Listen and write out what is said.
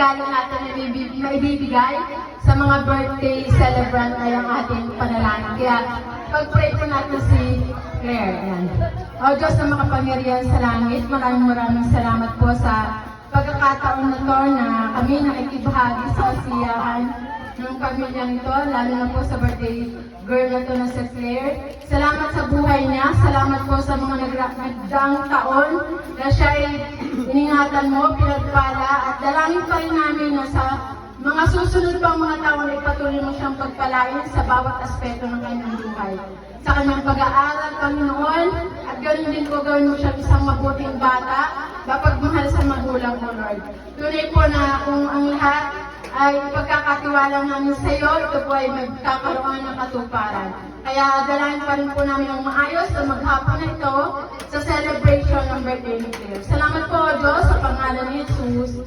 regalo natin na maibibigay sa mga birthday celebrant ay ang ating panalangin. Kaya pag-pray po natin si Claire. Yan. O Diyos na makapangyarihan sa langit, maraming salamat po sa pagkakataon na to na kami nakikibahagi sa kasiyahan ng pamilyang ito, lalo na po sa birthday girl na to na si Claire. Salamat sa buhay niya, salamat po sa mga nagdaang taon na siya ay iningatan mo, pinagpala, at dalangin pa rin namin na sa mga susunod pang mga taon ay patuloy mo siyang pagpalain sa bawat aspeto ng kanyang buhay. Sa kanyang pag-aaral, Panginoon, at ganoon din po gawin mo siyang isang mabuting bata, mapagmahal sa magulang mo, Lord. Tunay po na kung ang lahat ay pagkakatiwala namin sa iyo, ito po ay magkakaroon ng katuparan. Kaya dalangin pa rin po namin ang maayos sa maghapon na ito sa celebration ng birthday ni Claire. Salamat po, Diyos, sa pangalan ni Jesus.